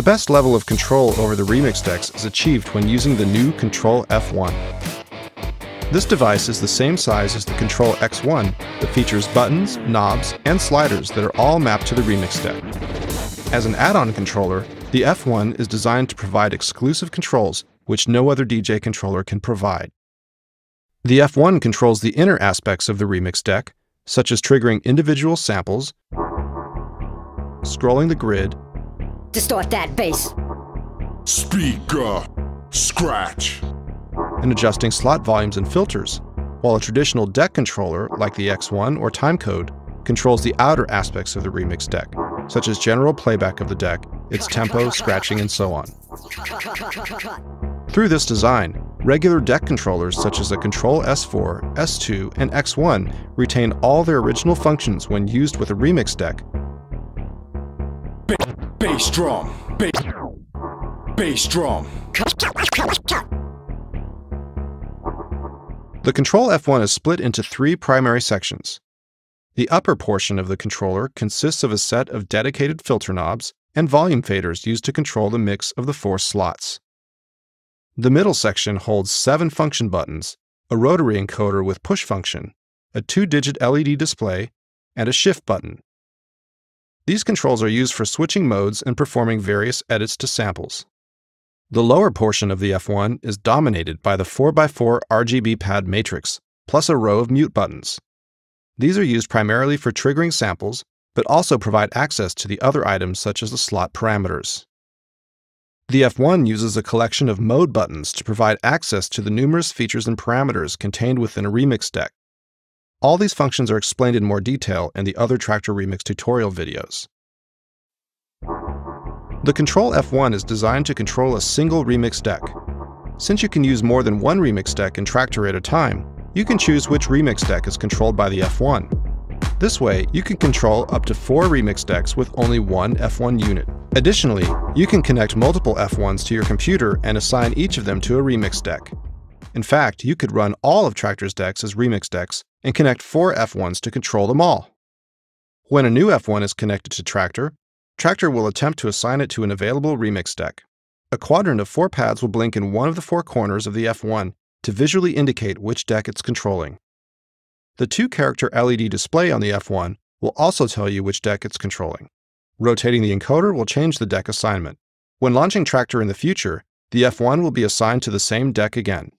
The best level of control over the remix decks is achieved when using the new Kontrol F1. This device is the same size as the Kontrol X1, but features buttons, knobs, and sliders that are all mapped to the remix deck. As an add-on controller, the F1 is designed to provide exclusive controls which no other DJ controller can provide. The F1 controls the inner aspects of the remix deck, such as triggering individual samples, scrolling the grid, distort that bass, Speaker, scratch, and adjusting slot volumes and filters, while a traditional deck controller, like the X1 or timecode, controls the outer aspects of the remix deck, such as general playback of the deck, its tempo, scratching, and so on. Through this design, regular deck controllers such as the Kontrol S4, S2, and X1 retain all their original functions when used with a remix deck. bass drum, bass drum. The Kontrol F1 is split into three primary sections. The upper portion of the controller consists of a set of dedicated filter knobs and volume faders used to control the mix of the 4 slots. The middle section holds 7 function buttons, a rotary encoder with push function, a 2-digit LED display, and a shift button. These controls are used for switching modes and performing various edits to samples. The lower portion of the F1 is dominated by the 4x4 RGB pad matrix, plus a row of mute buttons. These are used primarily for triggering samples, but also provide access to the other items such as the slot parameters. The F1 uses a collection of mode buttons to provide access to the numerous features and parameters contained within a remix deck. All these functions are explained in more detail in the other Traktor Remix tutorial videos. The Kontrol F1 is designed to control a single remix deck. Since you can use more than one remix deck in Traktor at a time, you can choose which remix deck is controlled by the F1. This way, you can control up to 4 remix decks with only one F1 unit. Additionally, you can connect multiple F1s to your computer and assign each of them to a remix deck. In fact, you could run all of Traktor's decks as remix decks and connect 4 F1s to control them all. When a new F1 is connected to Traktor, Traktor will attempt to assign it to an available remix deck. A quadrant of 4 pads will blink in one of the 4 corners of the F1 to visually indicate which deck it's controlling. The 2-character LED display on the F1 will also tell you which deck it's controlling. Rotating the encoder will change the deck assignment. When launching Traktor in the future, the F1 will be assigned to the same deck again.